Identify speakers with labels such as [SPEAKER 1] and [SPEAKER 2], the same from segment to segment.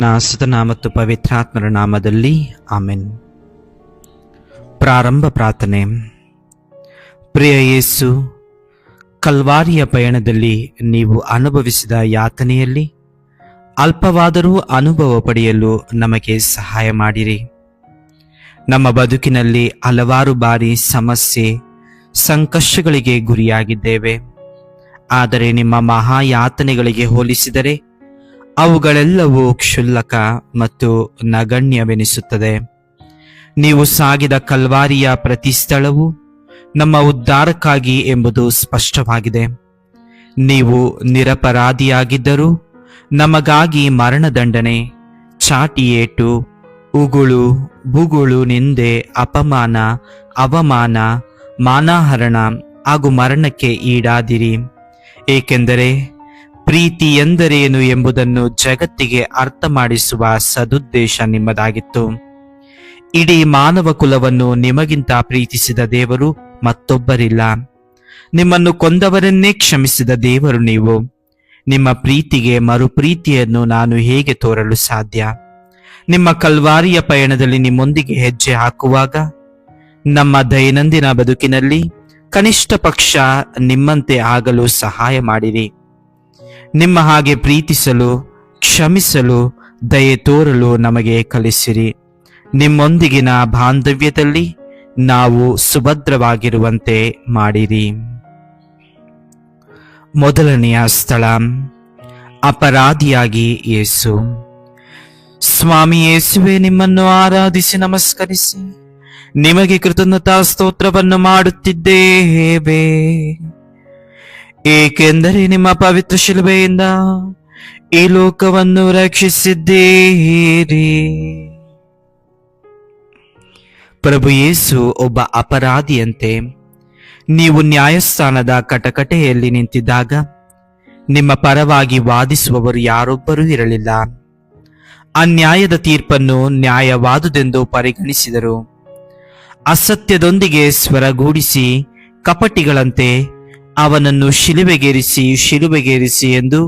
[SPEAKER 1] ಸುತನ ಮತ್ತು ಪವಿತ್ರಾತ್ಮರ ನಾಮದಲ್ಲಿ ಆಮೆನ್. ಪ್ರಾರಂಭ ಪ್ರಾರ್ಥನೆ. ಪ್ರಿಯ ಯೇಸು, ಕಲ್ವಾರಿಯ ಪಯಣದಲ್ಲಿ ನೀವು ಅನುಭವಿಸಿದ ಯಾತನೆಯಲ್ಲಿ ಅಲ್ಪವಾದರೂ ಅನುಭವ ಪಡೆಯಲು ನಮಗೆ ಸಹಾಯ ಮಾಡಿರಿ. ನಮ್ಮ ಬದುಕಿನಲ್ಲಿ ಹಲವಾರು ಬಾರಿ ಸಮಸ್ಯೆ, ಸಂಕಷ್ಟಗಳಿಗೆ ಗುರಿಯಾಗಿದ್ದೇವೆ. ಆದರೆ ನಿಮ್ಮ ಮಹಾಯಾತನೆಗಳಿಗೆ ಹೋಲಿಸಿದರೆ ಅವುಗಳೆಲ್ಲವೂ ಕ್ಷುಲ್ಲಕ ಮತ್ತು ನಗಣ್ಯವೆನಿಸುತ್ತದೆ. ನೀವು ಸಾಗಿದ ಕಲ್ವಾರಿಯ ಪ್ರತಿ ಸ್ಥಳವು ನಮ್ಮ ಉದ್ಧಾರಕ್ಕಾಗಿ ಎಂಬುದು ಸ್ಪಷ್ಟವಾಗಿದೆ. ನೀವು ನಿರಪರಾಧಿಯಾಗಿದ್ದರೂ ನಮಗಾಗಿ ಮರಣದಂಡನೆ, ಚಾಟಿಯೇಟು, ಉಗುಳು, ಬುಗುಳು, ನಿಂದೆ, ಅಪಮಾನ, ಅವಮಾನ, ಮಾನಹರಣ ಹಾಗೂ ಮರಣಕ್ಕೆ ಈಡಾದಿರಿ. ಏಕೆಂದರೆ ಪ್ರೀತಿ ಎಂದರೇನು ಎಂಬುದನ್ನು ಜಗತ್ತಿಗೆ ಅರ್ಥ ಮಾಡಿಸುವ ಸದುದ್ದೇಶ ನಿಮ್ಮದಾಗಿತ್ತು. ಇಡೀ ಮಾನವ ಕುಲವನ್ನು ನಿಮಗಿಂತ ಪ್ರೀತಿಸಿದ ದೇವರು ಮತ್ತೊಬ್ಬರಿಲ್ಲ. ನಿಮ್ಮನ್ನು ಕೊಂದವರನ್ನೇ ಕ್ಷಮಿಸಿದ ದೇವರು ನೀವು. ನಿಮ್ಮ ಪ್ರೀತಿಗೆ ಮರುಪ್ರೀತಿಯನ್ನು ನಾನು ಹೇಗೆ ತೋರಲು ಸಾಧ್ಯ? ನಿಮ್ಮ ಕಲ್ವಾರಿಯ ಪಯಣದಲ್ಲಿ ನಿಮ್ಮೊಂದಿಗೆ ಹೆಜ್ಜೆ ಹಾಕುವಾಗ ನಮ್ಮ ದೈನಂದಿನ ಬದುಕಿನಲ್ಲಿ ಕನಿಷ್ಠ ಪಕ್ಷ ನಿಮ್ಮಂತೆ ಆಗಲು ಸಹಾಯ ಮಾಡಿರಿ. ನಿಮ್ಮ ಹಾಗೆ ಪ್ರೀತಿಸಲು, ಕ್ಷಮಿಸಲು, ದಯೆ ತೋರಲು ನಮಗೆ ಕಲಿಸಿರಿ. ನಿಮ್ಮೊಂದಿಗಿನ ಬಾಂಧವ್ಯದಲ್ಲಿ ನಾವು ಸುಭದ್ರವಾಗಿರುವಂತೆ ಮಾಡಿರಿ. ಮೊದಲನೆಯ ಸ್ಥಳ, ಅಪರಾಧಿಯಾಗಿ ಯೇಸು. ಸ್ವಾಮಿ ಯೇಸುವೆ, ನಿಮ್ಮನ್ನು ಆರಾಧಿಸಿ ನಮಸ್ಕರಿಸಿ ನಿಮಗೆ ಕೃತಜ್ಞತಾ ಸ್ತೋತ್ರವನ್ನು ಮಾಡುತ್ತಿದ್ದೇವೆ. ಏಕೆಂದರೆ ನಿಮ್ಮ ಪವಿತ್ರ ಶಿಲುಬೆಯಿಂದ ಈ ಲೋಕವನ್ನು ರಕ್ಷಿಸಿದ್ದೀರಿ. ಪ್ರಭು ಯೇಸು ಒಬ್ಬ ಅಪರಾಧಿಯಂತೆ ನೀವು ನ್ಯಾಯಸ್ಥಾನದ ಕಟಕಟೆಯಲ್ಲಿ ನಿಂತಿದ್ದಾಗ ನಿಮ್ಮ ಪರವಾಗಿ ವಾದಿಸುವವರು ಯಾರೊಬ್ಬರೂ ಇರಲಿಲ್ಲ. ಅನ್ಯಾಯದ ತೀರ್ಪನ್ನು ನ್ಯಾಯವಾದುದೆಂದು ಪರಿಗಣಿಸಿದರು. ಅಸತ್ಯದೊಂದಿಗೆ ಸ್ವರಗೂಡಿಸಿ ಕಪಟಿಗಳಂತೆ ಅವನನ್ನು ಶಿಲುಬೆಗೇರಿಸಿ ಎಂದು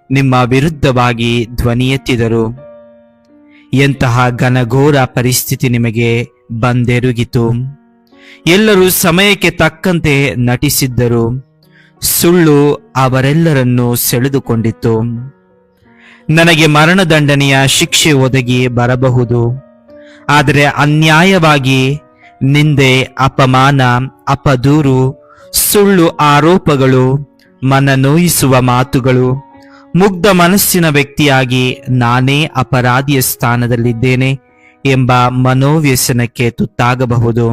[SPEAKER 1] ನಿಮ್ಮ ವಿರುದ್ಧವಾಗಿ ಧ್ವನಿ ಎತ್ತಿದರು. ಎಂತಹ ಘನಘೋರ ಪರಿಸ್ಥಿತಿ ನಿಮಗೆ ಬಂದೆರುಗಿತು. ಎಲ್ಲರೂ ಸಮಯಕ್ಕೆ ತಕ್ಕಂತೆ ನಟಿಸಿದ್ದರು. ಸುಳ್ಳು ಅವರೆಲ್ಲರನ್ನೂ ಸೆಳೆದುಕೊಂಡಿತ್ತು. ನನಗೆ ಮರಣದಂಡನೆಯ ಶಿಕ್ಷೆ ಒದಗಿ ಬರಬಹುದು, ಆದರೆ ಅನ್ಯಾಯವಾಗಿ ನಿಂದೆ, ಅಪಮಾನ, ಅಪದೂರು, ಸುಳ್ಳು ಆರೋಪಗಳು, ಮನನೋಯಿಸುವ ಮಾತುಗಳು, ಮುಗ್ಧ ಮನಸ್ಸಿನ ವ್ಯಕ್ತಿಯಾಗಿ ನಾನೇ ಅಪರಾಧಿಯ ಸ್ಥಾನದಲ್ಲಿದ್ದೇನೆ ಎಂಬ ಮನೋವ್ಯಸನಕ್ಕೆ ತುತ್ತಾಗಬಹುದು.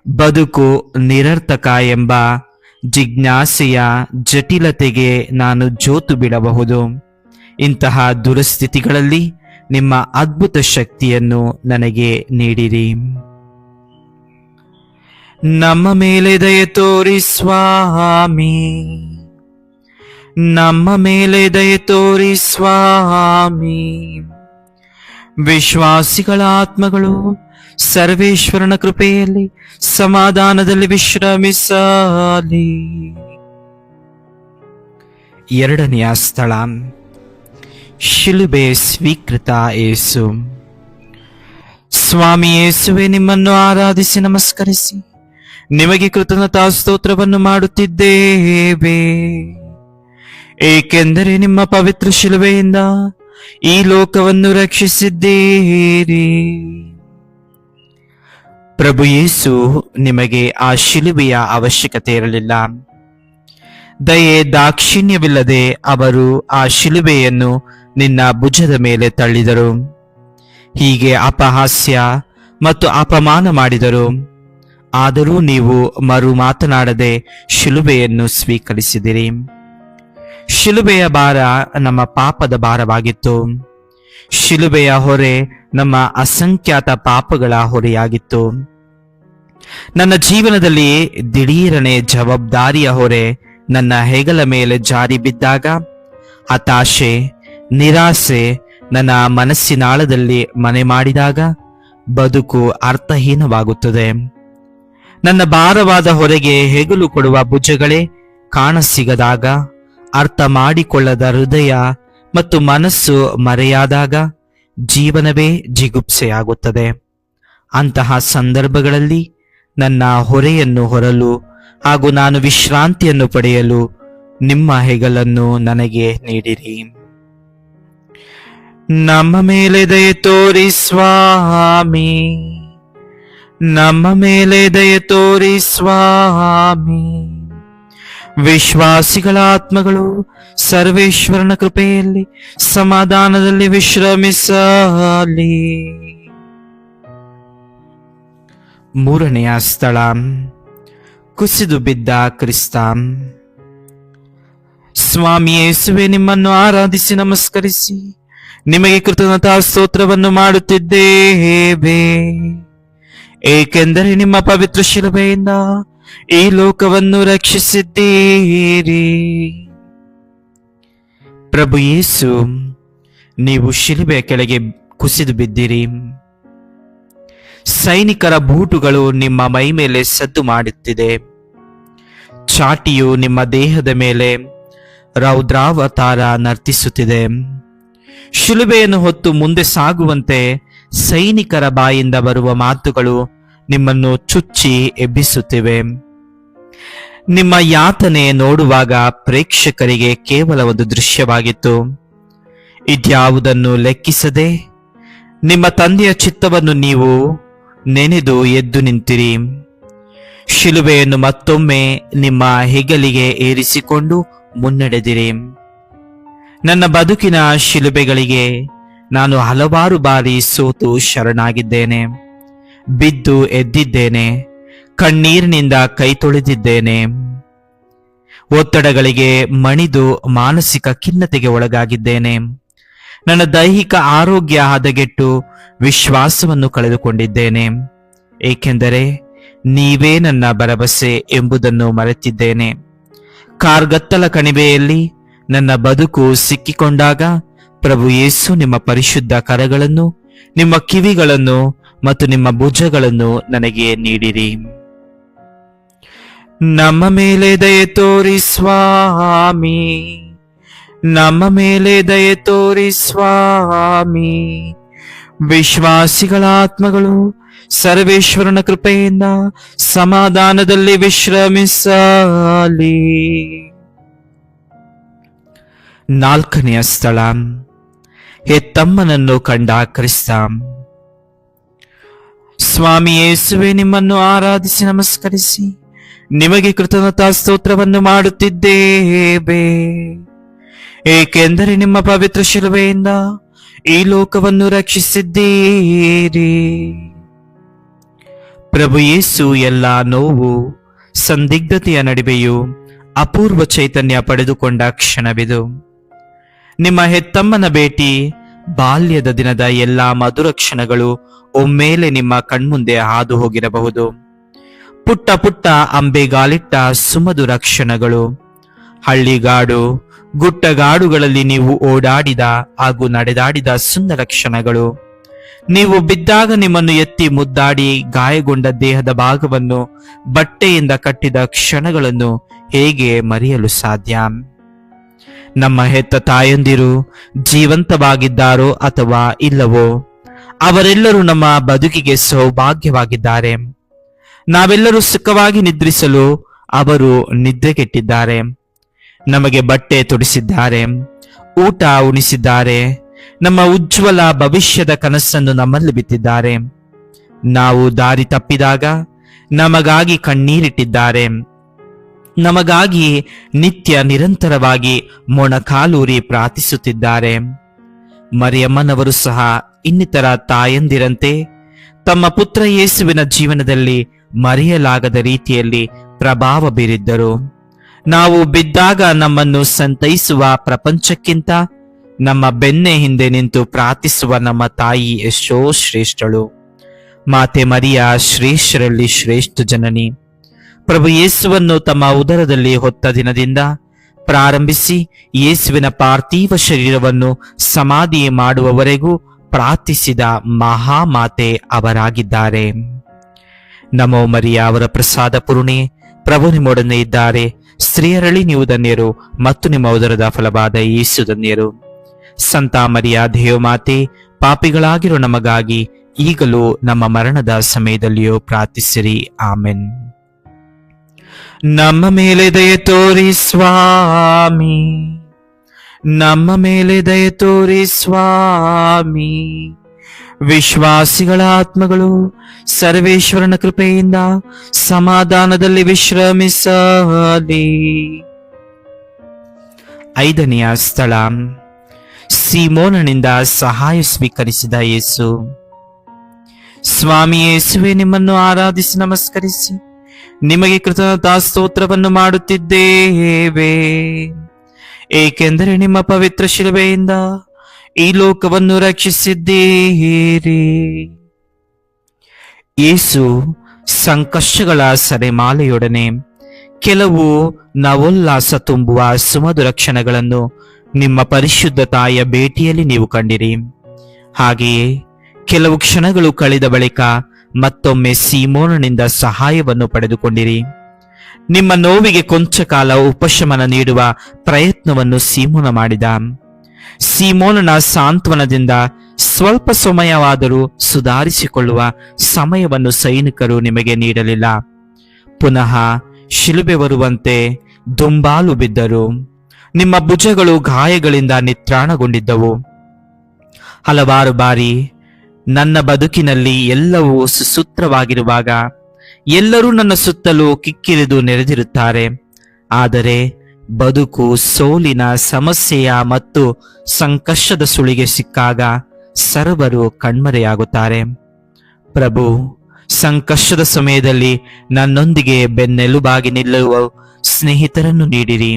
[SPEAKER 1] ಬದುಕು ನಿರರ್ಥಕ ಎಂಬ ಜಿಜ್ಞಾಸೆಯ ಜಟಿಲತೆಗೆ ನಾನು ಜೋತು ಬಿಡಬಹುದು. ಇಂತಹ ದುರಸ್ಥಿತಿಗಳಲ್ಲಿ ನಿಮ್ಮ ಅದ್ಭುತ ಶಕ್ತಿಯನ್ನು ನನಗೆ ನೀಡಿರಿ. ನಮ್ಮ ಮೇಲೆ ದಯೆ ತೋರಿ ಸ್ವಾಮಿ, ನಮ್ಮ ಮೇಲೆ ದಯೆ ತೋರಿ ಸ್ವಾಮಿ. ವಿಶ್ವಾಸಿಗಳ ಆತ್ಮಗಳು ಸರ್ವೇಶ್ವರನ ಕೃಪೆಯಲ್ಲಿ ಸಮಾಧಾನದಲ್ಲಿ ವಿಶ್ರಮಿಸಲಿ. ಎರಡನೆಯ ಸ್ಥಳ, ಶಿಲುಬೆ ಸ್ವೀಕೃತ ಯೇಸು. ಸ್ವಾಮಿ ಯೇಸುವೆ, ನಿಮ್ಮನ್ನು ಆರಾಧಿಸಿ ನಮಸ್ಕರಿಸಿ ನಿಮಗೆ ಕೃತಜ್ಞತಾ ಸ್ತೋತ್ರವನ್ನು ಮಾಡುತ್ತಿದ್ದೇವೆ. ಏಕೆಂದರೆ ನಿಮ್ಮ ಪವಿತ್ರ ಶಿಲುಬೆಯಿಂದ ಈ ಲೋಕವನ್ನು ರಕ್ಷಿಸಿದ್ದೀರಿ. ಪ್ರಭು ಯೇಸು, ನಿಮಗೆ ಆ ಶಿಲುಬೆಯ ಅವಶ್ಯಕತೆ ಇರಲಿಲ್ಲ. ದಯೆ ದಾಕ್ಷಿಣ್ಯವಿಲ್ಲದೆ ಅವರು ಆ ಶಿಲುಬೆಯನ್ನು ನಿನ್ನ ಭುಜದ ಮೇಲೆ ತಳ್ಳಿದರು. ಹೀಗೆ ಅಪಹಾಸ್ಯ ಮತ್ತು ಅಪಮಾನ ಮಾಡಿದರು. ಆದರೂ ನೀವು ಮರು ಮಾತನಾಡದೆ ಶಿಲುಬೆಯನ್ನು ಸ್ವೀಕರಿಸಿದಿರಿ. ಶಿಲುಬೆಯ ಭಾರ ನಮ್ಮ ಪಾಪದ ಭಾರವಾಗಿತ್ತು. ಶಿಲುಬೆಯ ಹೊರೆ ನಮ್ಮ ಅಸಂಖ್ಯಾತ ಪಾಪಗಳ ಹೊರೆಯಾಗಿತ್ತು. ನನ್ನ ಜೀವನದಲ್ಲಿ ದಿಢೀರನೆ ಜವಾಬ್ದಾರಿಯ ಹೊರೆ ನನ್ನ ಹೆಗಲ ಮೇಲೆ ಜಾರಿ ಬಿದ್ದಾಗ ಹತಾಶೆ, ನಿರಾಸೆ ನನ್ನ ಮನಸ್ಸಿನಾಳದಲ್ಲಿ ಮನೆ ಮಾಡಿದಾಗ ಬದುಕು ಅರ್ಥಹೀನವಾಗುತ್ತದೆ. ನನ್ನ ಭಾರವಾದ ಹೊರೆಗೆ ಹೆಗಲು ಕೊಡುವ ಭುಜಗಳೇ ಕಾಣಸಿಗದಾಗ, ಅರ್ಥ ಮಾಡಿಕೊಳ್ಳದ ಹೃದಯ ಮತ್ತು ಮನಸ್ಸು ಮರೆಯಾದಾಗ ಜೀವನವೇ ಜಿಗುಪ್ಸೆಯಾಗುತ್ತದೆ. ಅಂತಹ ಸಂದರ್ಭಗಳಲ್ಲಿ ನನ್ನ ಹೊರೆಯನ್ನು ಹೊರಲು ಹಾಗೂ ನಾನು ವಿಶ್ರಾಂತಿಯನ್ನು ಪಡೆಯಲು ನಿಮ್ಮ ಹೆಗಲನ್ನು ನನಗೆ ನೀಡಿರಿ. ನಮ್ಮ ಮೇಲೆ ದಯೆ ತೋರಿ ಸ್ವಾಮಿ, ನಮ್ಮ ಮೇಲೆ ದಯೆ ತೋರಿ ಸ್ವಾಮಿ. ವಿಶ್ವಾಸಿಗಳ ಆತ್ಮಗಳು ಸರ್ವೇಶ್ವರನ ಕೃಪೆಯಲ್ಲಿ ಸಮಾಧಾನದಲ್ಲಿ ವಿಶ್ರಮಿಸಲಿ. ಮೂರನೆಯ ಸ್ಥಳ, ಕುಸಿದು ಬಿದ್ದ ಕ್ರಿಸ್ತ. ಸ್ವಾಮಿ ಯೇಸುವೆ, ನಿಮ್ಮನ್ನು ಆರಾಧಿಸಿ ನಮಸ್ಕರಿಸಿ ನಿಮಗೆ ಕೃತಜ್ಞತಾ ಸ್ತೋತ್ರವನ್ನು ಮಾಡುತ್ತಿದ್ದೇವೆ, ಏಕೆಂದರೆ ನಿಮ್ಮ ಪವಿತ್ರ ಶಿಲುಬೆಯಿಂದ ಈ ಲೋಕವನ್ನು ರಕ್ಷಿಸಿದ್ದೀರಿ. ಪ್ರಭು ಯೇಸು, ನೀವು ಶಿಲುಬೆಯ ಕೆಳಗೆ ಕುಸಿದು ಬಿದ್ದಿರಿ. ಸೈನಿಕರ ಬೂಟುಗಳು ನಿಮ್ಮ ಮೈ ಮೇಲೆ ಸದ್ದು ಮಾಡುತ್ತಿದೆ. ಚಾಟಿಯು ನಿಮ್ಮ ದೇಹದ ಮೇಲೆ ರೌದ್ರಾವತಾರ ನರ್ತಿಸುತ್ತಿದೆ. ಶಿಲುಬೆಯನ್ನು ಹೊತ್ತು ಮುಂದೆ ಸಾಗುವಂತೆ ಸೈನಿಕರ ಬಾಯಿಂದ ಬರುವ ಮಾತುಗಳು ನಿಮ್ಮನ್ನು ಚುಚ್ಚಿ ಎಬ್ಬಿಸುತ್ತಿವೆ. ನಿಮ್ಮ ಯಾತನೆ ನೋಡುವಾಗ ಪ್ರೇಕ್ಷಕರಿಗೆ ಕೇವಲ ಒಂದು ದೃಶ್ಯವಾಗಿತ್ತು. ಇದ್ಯಾವುದನ್ನು ಲೆಕ್ಕಿಸದೆ ನಿಮ್ಮ ತಂದೆಯ ಚಿತ್ತವನ್ನು ನೀವು ನೆನೆದು ಎದ್ದು ನಿಂತಿರಿ. ಶಿಲುಬೆಯನ್ನು ಮತ್ತೊಮ್ಮೆ ನಿಮ್ಮ ಹೆಗಲಿಗೆ ಏರಿಸಿಕೊಂಡು ಮುನ್ನಡೆದಿರಿ. ನನ್ನ ಬದುಕಿನ ಶಿಲುಬೆಗಳಿಗೆ ನಾನು ಹಲವಾರು ಬಾರಿ ಸೋತು ಶರಣಾಗಿದ್ದೇನೆ, ಬಿದ್ದು ಎದ್ದಿದ್ದೇನೆ, ಕಣ್ಣೀರಿನಿಂದ ಕೈ ತೊಳೆದಿದ್ದೇನೆ. ಒತ್ತಡಗಳಿಗೆ ಮಣಿದು ಮಾನಸಿಕ ಖಿನ್ನತೆಗೆ ಒಳಗಾಗಿದ್ದೇನೆ. ನನ್ನ ದೈಹಿಕ ಆರೋಗ್ಯ ಹದಗೆಟ್ಟು ವಿಶ್ವಾಸವನ್ನು ಕಳೆದುಕೊಂಡಿದ್ದೇನೆ, ಏಕೆಂದರೆ ನೀವೇ ನನ್ನ ಭರವಸೆ ಎಂಬುದನ್ನು ಮರೆತಿದ್ದೇನೆ. ಕಾರ್ಗತ್ತಲ ಕಣಿವೆಯಲ್ಲಿ ನನ್ನ ಬದುಕು ಸಿಕ್ಕಿಕೊಂಡಾಗ ಪ್ರಭು ಯೇಸು ನಿಮ್ಮ ಪರಿಶುದ್ಧ ಕರಗಳನ್ನು, ನಿಮ್ಮ ಕಿವಿಗಳನ್ನು ಮತ್ತು ನಿಮ್ಮ ಭುಜಗಳನ್ನು ನನಗೆ ನೀಡಿರಿ. ನಮ್ಮ ಮೇಲೆ ದಯೆ ತೋರಿ ಸ್ವಾಮಿ, ನಮ್ಮ ಮೇಲೆ ದಯೆ ತೋರಿ ಸ್ವಾಮಿ. ವಿಶ್ವಾಸಿಗಳ ಆತ್ಮಗಳು ಸರ್ವೇಶ್ವರನ ಕೃಪೆಯಿಂದ ಸಮಾಧಾನದಲ್ಲಿ ವಿಶ್ರಮಿಸಲಿ. ನಾಲ್ಕನೆಯ ಸ್ಥಳ, ಹೆತ್ತಮ್ಮನನ್ನು ಕಂಡ ಕ್ರಿಸ್ತ. ಸ್ವಾಮಿ ಯೇಸುವೆ, ನಿಮ್ಮನ್ನು ಆರಾಧಿಸಿ ನಮಸ್ಕರಿಸಿ ನಿಮಗೆ ಕೃತಜ್ಞತಾ ಸ್ತೋತ್ರವನ್ನು ಮಾಡುತ್ತಿದ್ದೇವೆ, ಏಕೆಂದರೆ ನಿಮ್ಮ ಪವಿತ್ರ ಶಿಲುಬೆಯಿಂದ ಈ ಲೋಕವನ್ನು ರಕ್ಷಿಸಿದ್ದೀರಿ. ಪ್ರಭು ಯೇಸು ಎಲ್ಲ ನೋವು ಸಂದಿಗ್ಧತೆಯ ನಡುವೆಯೂ ಅಪೂರ್ವ ಚೈತನ್ಯ ಪಡೆದುಕೊಂಡ ಕ್ಷಣವಿದು. ನಿಮ್ಮ ಹೆತ್ತಮ್ಮನ ಭೇಟಿ, ಬಾಲ್ಯದ ದಿನದ ಎಲ್ಲಾ ಮಧುರ ಕ್ಷಣಗಳು ಒಮ್ಮೆಲೆ ನಿಮ್ಮ ಕಣ್ಮುಂದೆ ಹಾದು ಹೋಗಿರಬಹುದು. ಪುಟ್ಟ ಪುಟ್ಟ ಅಂಬೆಗಾಲಿಟ್ಟ ಸುಮಧುರ ಕ್ಷಣಗಳು, ಹಳ್ಳಿಗಾಡು ಗುಟ್ಟಗಾಡುಗಳಲ್ಲಿ ನೀವು ಓಡಾಡಿದ ಹಾಗೂ ನಡೆದಾಡಿದ ಸುಂದರ ಕ್ಷಣಗಳು, ನೀವು ಬಿದ್ದಾಗ ನಿಮ್ಮನ್ನು ಎತ್ತಿ ಮುದ್ದಾಡಿ ಗಾಯಗೊಂಡ ದೇಹದ ಭಾಗವನ್ನು ಬಟ್ಟೆಯಿಂದ ಕಟ್ಟಿದ ಕ್ಷಣಗಳನ್ನು ಹೇಗೆ ಮರೆಯಲು ಸಾಧ್ಯ? ನಮ್ಮ ಹೆತ್ತ ತಾಯಂದಿರು ಜೀವಂತವಾಗಿದ್ದಾರೋ ಅಥವಾ ಇಲ್ಲವೋ, ಅವರೆಲ್ಲರೂ ನಮ್ಮ ಬದುಕಿಗೆ ಸೌಭಾಗ್ಯವಾಗಿದ್ದಾರೆ. ನಾವೆಲ್ಲರೂ ಸುಖವಾಗಿ ನಿದ್ರಿಸಲು ಅವರು ನಿದ್ರೆಗೆಟ್ಟಿದ್ದಾರೆ. ನಮಗೆ ಬಟ್ಟೆ ತೊಡಿಸಿದ್ದಾರೆ, ಊಟ ಉಣಿಸಿದ್ದಾರೆ, ನಮ್ಮ ಉಜ್ವಲ ಭವಿಷ್ಯದ ಕನಸನ್ನು ನಮ್ಮಲ್ಲಿ ಬಿತ್ತಿದ್ದಾರೆ. ನಾವು ದಾರಿ ತಪ್ಪಿದಾಗ ನಮಗಾಗಿ ಕಣ್ಣೀರಿಟ್ಟಿದ್ದಾರೆ. ನಮಗಾಗಿ ನಿತ್ಯ ನಿರಂತರವಾಗಿ ಮೊಣಕಾಲೂರಿ ಪ್ರಾರ್ಥಿಸುತ್ತಿದ್ದಾರೆ. ಮರಿಯಮ್ಮನವರು ಸಹ ಇನ್ನಿತರ ತಾಯಂದಿರಂತೆ ತಮ್ಮ ಪುತ್ರ ಯೇಸುವಿನ ಜೀವನದಲ್ಲಿ ಮರೆಯಲಾಗದ ರೀತಿಯಲ್ಲಿ ಪ್ರಭಾವ ಬೀರಿದ್ದರು. ನಾವು ಬಿದ್ದಾಗ ನಮ್ಮನ್ನು ಸಂತೈಸುವ ಪ್ರಪಂಚಕ್ಕಿಂತ ನಮ್ಮ ಬೆನ್ನೆ ಹಿಂದೆ ನಿಂತು ಪ್ರಾರ್ಥಿಸುವ ನಮ್ಮ ತಾಯಿ ಎಷ್ಟೋ ಶ್ರೇಷ್ಠಳು. ಮಾತೆ ಮರಿಯ ಶ್ರೇಷ್ಠರಲ್ಲಿ ಶ್ರೇಷ್ಠ ಜನನಿ. ಪ್ರಭು ಯೇಸುವನ್ನು ತಮ್ಮ ಉದರದಲ್ಲಿ ಹೊತ್ತ ದಿನದಿಂದ ಪ್ರಾರಂಭಿಸಿ ಯೇಸುವಿನ ಪಾರ್ಥಿವ ಶರೀರವನ್ನು ಸಮಾಧಿ ಮಾಡುವವರೆಗೂ ಪ್ರಾರ್ಥಿಸಿದ ಮಹಾಮಾತೆ ಅವರಾಗಿದ್ದಾರೆ. ನಮೋ ಮರಿಯ, ಅವರ ಪ್ರಸಾದ ಪೂರ್ಣೆ, ಪ್ರಭು ನಿಮ್ಮೊಡನೆ ಇದ್ದಾರೆ. ಸ್ತ್ರೀಯರಲ್ಲಿ ನೀವು ಧನ್ಯರು ಮತ್ತು ನಿಮ್ಮ ಉದರದ ಫಲವಾದ ಯೇಸು ಧನ್ಯರು. ಸಂತ ಮರಿಯ ದೇವಮಾತೆ, ಪಾಪಿಗಳಾಗಿರೋ ನಮಗಾಗಿ ಈಗಲೂ ನಮ್ಮ ಮರಣದ ಸಮಯದಲ್ಲಿಯೂ ಪ್ರಾರ್ಥಿಸಿರಿ. ಆಮೆನ್. ನಮ್ಮ ಮೇಲೆ ದಯೆ ತೋರಿ ಸ್ವಾಮಿ, ನಮ್ಮ ಮೇಲೆ ದಯೆ ತೋರಿ ಸ್ವಾಮಿ. ವಿಶ್ವಾಸಿಗಳ ಆತ್ಮಗಳು ಸರ್ವೇಶ್ವರನ ಕೃಪೆಯಿಂದ ಸಮಾಧಾನದಲ್ಲಿ ವಿಶ್ರಮಿಸಲಿ. 5ನೆಯ ಸ್ಥಳ, ಸೀಮೋನನಿಂದ ಸಹಾಯ ಸ್ವೀಕರಿಸಿದ ಯೇಸು. ಸ್ವಾಮಿ ಯೇಸುವೆ, ನಿಮ್ಮನ್ನು ಆರಾಧಿಸಿ ನಮಸ್ಕರಿಸಿ ನಿಮಗೆ ಕೃತಜ್ಞತಾ ಸ್ತೋತ್ರವನ್ನು ಮಾಡುತ್ತಿದ್ದೇವೆ, ಏಕೆಂದರೆ ನಿಮ್ಮ ಪವಿತ್ರ ಶಿಲುಬೆಯಿಂದ ಈ ಲೋಕವನ್ನು ರಕ್ಷಿಸಿದ್ದೀರಿ. ಯೇಸು ಸಂಕಷ್ಟಗಳ ಸೆರೆಮಾಲೆಯೊಡನೆ ಕೆಲವು ನವೋಲ್ಲಾಸ ತುಂಬುವ ಸುಮಧುರ ಕ್ಷಣಗಳನ್ನು ನಿಮ್ಮ ಪರಿಶುದ್ಧ ತಾಯಿಯ ಭೇಟಿಯಲ್ಲಿ ನೀವು ಕಂಡಿರಿ. ಹಾಗೆಯೇ ಕೆಲವು ಕ್ಷಣಗಳು ಕಳೆದ ಬಳಿಕ ಮತ್ತೊಮ್ಮೆ ಸೀಮೋನನಿಂದ ಸಹಾಯವನ್ನು ಪಡೆದುಕೊಂಡಿರಿ. ನಿಮ್ಮ ನೋವಿಗೆ ಕೊಂಚ ಕಾಲ ಉಪಶಮನ ನೀಡುವ ಪ್ರಯತ್ನವನ್ನು ಸೀಮೋನ ಮಾಡಿದ. ಸೀಮೋನನ ಸಾಂತ್ವನದಿಂದ ಸ್ವಲ್ಪ ಸಮಯವಾದರೂ ಸುಧಾರಿಸಿಕೊಳ್ಳುವ ಸಮಯವನ್ನು ಸೈನಿಕರು ನಿಮಗೆ ನೀಡಲಿಲ್ಲ. ಪುನಃ ಶಿಲುಬೆ ಬರುವಂತೆ ದುಂಬಾಲು ಬಿದ್ದರು. ನಿಮ್ಮ ಭುಜಗಳು ಗಾಯಗಳಿಂದ ನಿತ್ರಾಣಗೊಂಡಿದ್ದವು. ಹಲವಾರು ಬಾರಿ ನನ್ನ ಬದುಕಿನಲ್ಲಿ ಎಲ್ಲವೂ ಸುಸೂತ್ರವಾಗಿರುವಾಗ ಎಲ್ಲರೂ ನನ್ನ ಸುತ್ತಲೂ ಕಿಕ್ಕಿರಿದು ನೆರೆದಿರುತ್ತಾರೆ. ಆದರೆ ಬದುಕು ಸೋಲಿನ ಸಮಸ್ಯೆಯ ಮತ್ತು ಸಂಕಷ್ಟದ ಸುಳಿಗೆ ಸಿಕ್ಕಾಗ ಸರ್ವರು ಕಣ್ಮರೆಯಾಗುತ್ತಾರೆ. ಪ್ರಭು, ಸಂಕಷ್ಟದ ಸಮಯದಲ್ಲಿ ನನ್ನೊಂದಿಗೆ ಬೆನ್ನೆಲುಬಾಗಿ ನಿಲ್ಲುವ ಸ್ನೇಹಿತರನ್ನು ನೀಡಿರಿ.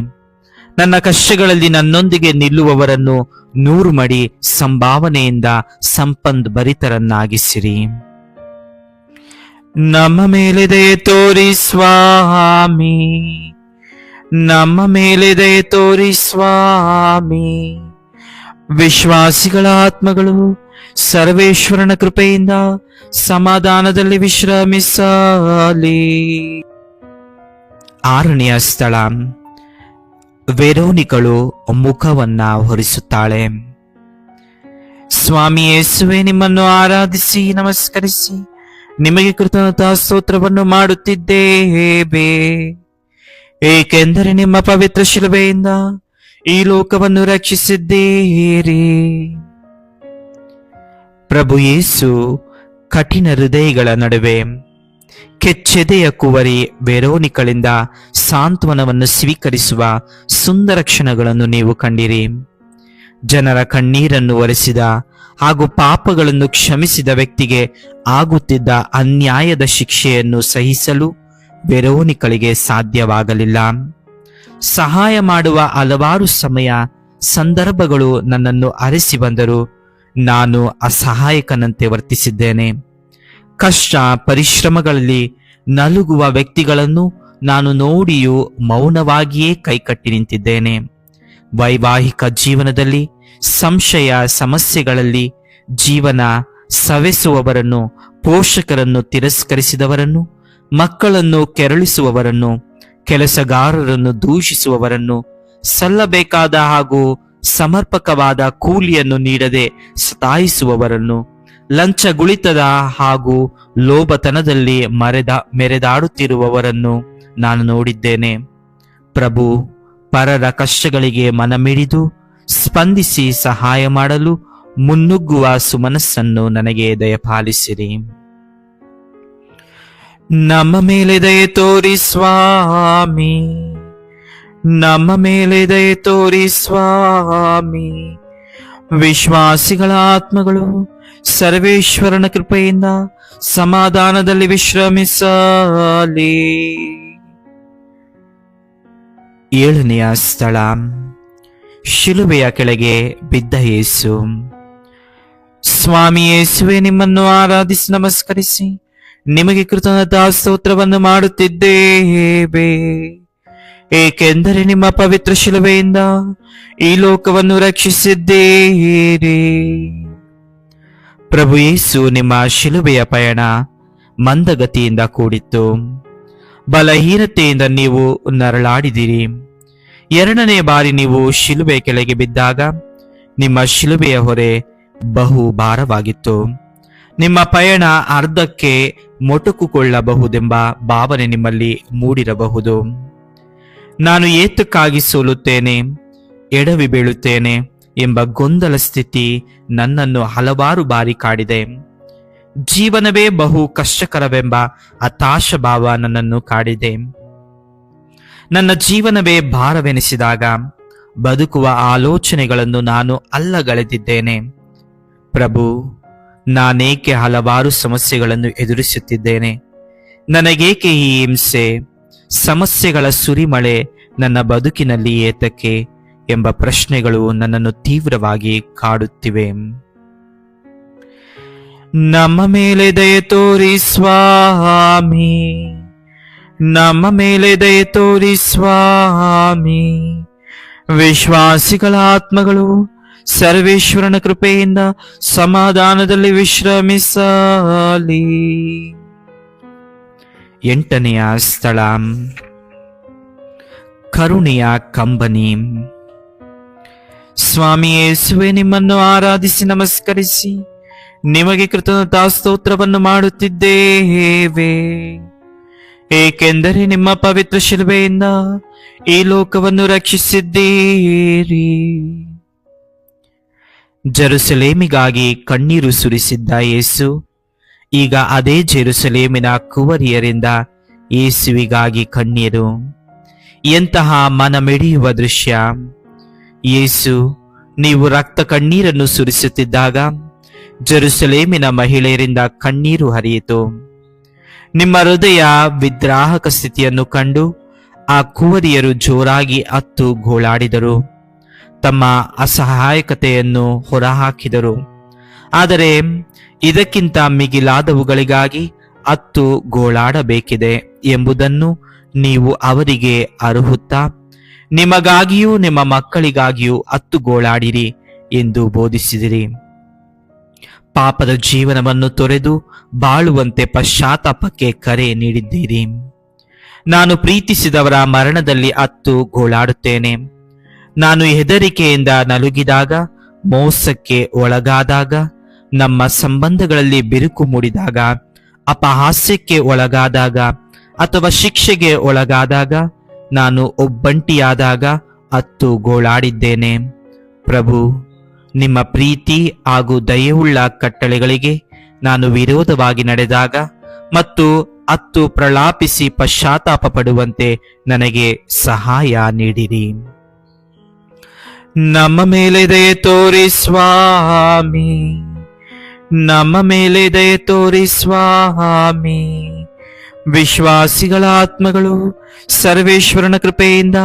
[SPEAKER 1] ನನ್ನ ಕಷ್ಟಗಳಲ್ಲಿ ನನ್ನೊಂದಿಗೆ ನಿಲ್ಲುವವರನ್ನು 100 ಮಡಿ ಸಂಭಾವನೆಯಿಂದ ಸಂಪದ್ಭರಿತರನ್ನಾಗಿಸಿರಿ. ನಮ್ಮ ಮೇಲೆ ದಯೆ ತೋರಿ ಸ್ವಾಮಿ, ನಮ್ಮ ಮೇಲೆ ದಯೆ ತೋರಿ ಸ್ವಾಮಿ. ವಿಶ್ವಾಸಿಗಳ ಆತ್ಮಗಳು ಸರ್ವೇಶ್ವರನ ಕೃಪೆಯಿಂದ ಸಮಾಧಾನದಲ್ಲಿ ವಿಶ್ರಮಿಸಲಿ. 6ನೆಯ ಸ್ಥಳ, ವೆರೋನಿಕಳು ಮುಖವನ್ನ ಹೊರಿಸುತ್ತಾಳೆ. ಸ್ವಾಮಿ ಯೇಸುವೆ, ನಿಮ್ಮನ್ನು ಆರಾಧಿಸಿ ನಮಸ್ಕರಿಸಿ ನಿಮಗೆ ಕೃತಜ್ಞತಾ ಸ್ತೋತ್ರವನ್ನು ಮಾಡುತ್ತಿದ್ದೇವೆ, ಏಕೆಂದರೆ ನಿಮ್ಮ ಪವಿತ್ರ ಶಿಲುಬೆಯಿಂದ ಈ ಲೋಕವನ್ನು ರಕ್ಷಿಸಿದ್ದೀರಿ. ಪ್ರಭು ಯೇಸು ಕಠಿಣ ಹೃದಯಗಳ ನಡುವೆ ಕೆಚ್ಚೆದೆಯ ಕುವರಿ ವೆರೋನಿಕಳಿಂದ ಸಾಂತ್ವನವನ್ನು ಸ್ವೀಕರಿಸುವ ಸುಂದರ ಕ್ಷಣಗಳನ್ನು ನೀವು ಕಂಡಿರಿ. ಜನರ ಕಣ್ಣೀರನ್ನು ಒರೆಸಿದ ಹಾಗೂ ಪಾಪಗಳನ್ನು ಕ್ಷಮಿಸಿದ ವ್ಯಕ್ತಿಗೆ ಆಗುತ್ತಿದ್ದ ಅನ್ಯಾಯದ ಶಿಕ್ಷೆಯನ್ನು ಸಹಿಸಲು ವೆರೋನಿಕಳಿಗೆ ಸಾಧ್ಯವಾಗಲಿಲ್ಲ. ಸಹಾಯ ಮಾಡುವ ಹಲವಾರು ಸಮಯ ಸಂದರ್ಭಗಳು ನನ್ನನ್ನು ಅರಸಿ ಬಂದರು. ನಾನು ಅಸಹಾಯಕನಂತೆ ವರ್ತಿಸಿದ್ದೇನೆ. ಕಷ್ಟ ಪರಿಶ್ರಮಗಳಲ್ಲಿ ನಲುಗುವ ವ್ಯಕ್ತಿಗಳನ್ನು ನಾನು ನೋಡಿಯೂ ಮೌನವಾಗಿಯೇ ಕೈಕಟ್ಟಿ ನಿಂತಿದ್ದೇನೆ. ವೈವಾಹಿಕ ಜೀವನದಲ್ಲಿ ಸಂಶಯ ಸಮಸ್ಯೆಗಳಲ್ಲಿ ಜೀವನ ಸವೆಸುವವರನ್ನು, ಪೋಷಕರನ್ನು ತಿರಸ್ಕರಿಸಿದವರನ್ನು, ಮಕ್ಕಳನ್ನು ಕೆರಳಿಸುವವರನ್ನು, ಕೆಲಸಗಾರರನ್ನು ದೂಷಿಸುವವರನ್ನು, ಸಲ್ಲಬೇಕಾದ ಹಾಗೂ ಸಮರ್ಪಕವಾದ ಕೂಲಿಯನ್ನು ನೀಡದೆ ಸತಾಯಿಸುವವರನ್ನು, ಲಂಚಗುಳಿತದ ಹಾಗೂ ಲೋಭತನದಲ್ಲಿ ಮೆರೆದಾಡುತ್ತಿರುವವರನ್ನು ನಾನು ನೋಡಿದ್ದೇನೆ. ಪ್ರಭು, ಪರರ ಕಷ್ಟಗಳಿಗೆ ಮನಮಿಡಿದು ಸ್ಪಂದಿಸಿ ಸಹಾಯ ಮಾಡಲು ಮುನ್ನುಗ್ಗುವ ಸುಮನಸ್ಸನ್ನು ನನಗೆ ದಯಪಾಲಿಸಿರಿ. ನಮ್ಮ ಮೇಲೆ ದಯೆ ತೋರಿ ಸ್ವಾಮಿ, ನಮ್ಮ ಮೇಲೆ ದಯೆ ತೋರಿ ಸ್ವಾಮಿ. ವಿಶ್ವಾಸಿಗಳ ಆತ್ಮಗಳು ಸರ್ವೇಶ್ವರನ ಕೃಪೆಯಿಂದ ಸಮಾಧಾನದಲ್ಲಿ ವಿಶ್ರಮಿಸಲಿ. 7ನೆಯ ಸ್ಥಳ, ಶಿಲುಬೆಯ ಕೆಳಗೆ ಬಿದ್ದ ಯೇಸು. ಸ್ವಾಮಿ ಯೇಸುವೆ, ನಿಮ್ಮನ್ನು ಆರಾಧಿಸಿ ನಮಸ್ಕರಿಸಿ ನಿಮಗೆ ಕೃತಜ್ಞತಾ ಸ್ತೋತ್ರವನ್ನು ಮಾಡುತ್ತಿದ್ದೇವೆ, ಏಕೆಂದರೆ ನಿಮ್ಮ ಪವಿತ್ರ ಶಿಲುಬೆಯಿಂದ ಈ ಲೋಕವನ್ನು ರಕ್ಷಿಸಿದ್ದೀರಿ. ಪ್ರಭು ಯೇಸು, ನಿಮ್ಮ ಶಿಲುಬೆಯ ಪಯಣ ಮಂದಗತಿಯಿಂದ ಕೂಡಿತ್ತು. ಬಲಹೀನತೆಯಿಂದ ನೀವು ನರಳಾಡಿದಿರಿ. 2ನೇ ಬಾರಿ ನೀವು ಶಿಲುಬೆ ಕೆಳಗೆ ಬಿದ್ದಾಗ ನಿಮ್ಮ ಶಿಲುಬೆಯ ಹೊರೆ ಬಹು ಭಾರವಾಗಿತ್ತು. ನಿಮ್ಮ ಪಯಣ ಅರ್ಧಕ್ಕೆ ಮೊಟಕುಗೊಳ್ಳಬಹುದೆಂಬ ಭಾವನೆ ನಿಮ್ಮಲ್ಲಿ ಮೂಡಿರಬಹುದು. ನಾನು ಏತಕ್ಕಾಗಿ ಸೋಲುತ್ತೇನೆ, ಎಡವಿ ಬೀಳುತ್ತೇನೆ ಎಂಬ ಗೊಂದಲ ಸ್ಥಿತಿ ನನ್ನನ್ನು ಹಲವಾರು ಬಾರಿ ಕಾಡಿದೆ. ಜೀವನವೇ ಬಹು ಕಷ್ಟಕರವೆಂಬ ಹತಾಶ ಭಾವ ನನ್ನನ್ನು ಕಾಡಿದೆ. ನನ್ನ ಜೀವನವೇ ಭಾರವೆನಿಸಿದಾಗ ಬದುಕುವ ಆಲೋಚನೆಗಳನ್ನು ನಾನು ಅಲ್ಲಗಳೆದಿದ್ದೇನೆ. ಪ್ರಭು, ನಾನೇಕೆ ಹಲವಾರು ಸಮಸ್ಯೆಗಳನ್ನು ಎದುರಿಸುತ್ತಿದ್ದೇನೆ? ನನಗೇಕೆ ಈ ಹಿಂಸೆ? ಸಮಸ್ಯೆಗಳ ಸುರಿಮಳೆ ನನ್ನ ಬದುಕಿನಲ್ಲಿ ಏತಕ್ಕೆ ಎಂಬ ಪ್ರಶ್ನೆಗಳು ನನ್ನನ್ನು ತೀವ್ರವಾಗಿ ಕಾಡುತ್ತಿವೆ. ನಮ್ಮ ಮೇಲೆ ದಯೆ ತೋರಿ ಸ್ವಾಮಿ, ನಮ್ಮ ಮೇಲೆ ದಯೆ ತೋರಿ ಸ್ವಾಮಿ. ವಿಶ್ವಾಸಿಗಳ ಆತ್ಮಗಳು ಸರ್ವೇಶ್ವರನ ಕೃಪೆಯಿಂದ ಸಮಾಧಾನದಲ್ಲಿ ವಿಶ್ರಮಿಸಲಿ. 8ನೆಯ ಸ್ಥಳ, ಕರುಣೆಯ ಕಂಬನಿ. ಸ್ವಾಮಿ ಯೇಸುವೆ, ನಿಮ್ಮನ್ನು ಆರಾಧಿಸಿ ನಮಸ್ಕರಿಸಿ ನಿಮಗೆ ಕೃತಜ್ಞತಾ ಸ್ತೋತ್ರವನ್ನು ಮಾಡುತ್ತಿದ್ದೇವೆ, ಏಕೆಂದರೆ ನಿಮ್ಮ ಪವಿತ್ರ ಶಿಲುಬೆಯಿಂದ ಈ ಲೋಕವನ್ನು ರಕ್ಷಿಸಿದ್ದೀರಿ. ಜೆರುಸಲೇಮಿಗಾಗಿ ಕಣ್ಣೀರು ಸುರಿಸಿದ್ದ ಯೇಸು ಈಗ ಅದೇ ಜೆರುಸಲೇಮಿನ ಕುವರಿಯರಿಂದ ಯೇಸುವಿಗಾಗಿ ಕಣ್ಣೀರು. ಎಂತಹ ಮನಮಿಡಿಯುವ ದೃಶ್ಯ! ಯೇಸು, ನೀವು ರಕ್ತ ಕಣ್ಣೀರನ್ನು ಸುರಿಸುತ್ತಿದ್ದಾಗ ಜೆರುಸಲೇಮಿನ ಮಹಿಳೆಯರಿಂದ ಕಣ್ಣೀರು ಹರಿಯಿತು. ನಿಮ್ಮ ಹೃದಯ ವಿದ್ರಾಹಕ ಸ್ಥಿತಿಯನ್ನು ಕಂಡು ಆ ಕುವರಿಯರು ಜೋರಾಗಿ ಅತ್ತು ಗೋಳಾಡಿದರು, ತಮ್ಮ ಅಸಹಾಯಕತೆಯನ್ನು ಹೊರಹಾಕಿದರು. ಆದರೆ ಇದಕ್ಕಿಂತ ಮಿಗಿಲಾದವುಗಳಿಗಾಗಿ ಅತ್ತು ಗೋಳಾಡಬೇಕಿದೆ ಎಂಬುದನ್ನು ನೀವು ಅವರಿಗೆ ಅರುಹುತ್ತಾ ನಿಮಗಾಗಿಯೂ ನಿಮ್ಮ ಮಕ್ಕಳಿಗಾಗಿಯೂ ಅತ್ತು ಗೋಳಾಡಿರಿ ಎಂದು ಬೋಧಿಸಿದಿರಿ. ಪಾಪದ ಜೀವನವನ್ನು ತೊರೆದು ಬಾಳುವಂತೆ ಪಶ್ಚಾತ್ತಾಪಕ್ಕೆ ಕರೆ ನೀಡಿದ್ದೀರಿ. ನಾನು ಪ್ರೀತಿಸಿದವರ ಮರಣದಲ್ಲಿ ಅತ್ತು ಗೋಳಾಡುತ್ತೇನೆ. ನಾನು ಹೆದರಿಕೆಯಿಂದ ನಲುಗಿದಾಗ, ಮೋಸಕ್ಕೆ ಒಳಗಾದಾಗ, ನಮ್ಮ ಸಂಬಂಧಗಳಲ್ಲಿ ಬಿರುಕು ಮೂಡಿದಾಗ, ಅಪಹಾಸ್ಯಕ್ಕೆ ಒಳಗಾದಾಗ ಅಥವಾ ಶಿಕ್ಷೆಗೆ ಒಳಗಾದಾಗ, ನಾನು ಒಬ್ಬಂಟಿಯಾದಾಗ ಅತ್ತು ಗೋಳಾಡಿದ್ದೇನೆ. ಪ್ರಭು, ನಿಮ್ಮ ಪ್ರೀತಿ ಹಾಗೂ ದಯೆಯುಳ್ಳ ಕಟ್ಟಳೆಗಳಿಗೆ ನಾನು ವಿರೋಧವಾಗಿ ನಡೆದಾಗ ಮತ್ತು ಅತ್ತು ಪ್ರಲಾಪಿಸಿ ಪಶ್ಚಾತ್ತಾಪ ಪಡುವಂತೆ ನನಗೆ ಸಹಾಯ ನೀಡಿರಿ. ನಮ್ಮ ಮೇಲೆ ದಯೆ ತೋರಿ ಸ್ವಾಮಿ, ನಮ್ಮ ಮೇಲೆ ದಯೆ ತೋರಿ ಸ್ವಾಮಿ. ವಿಶ್ವಾಸಿಗಳ ಆತ್ಮಗಳು ಸರ್ವೇಶ್ವರನ ಕೃಪೆಯಿಂದ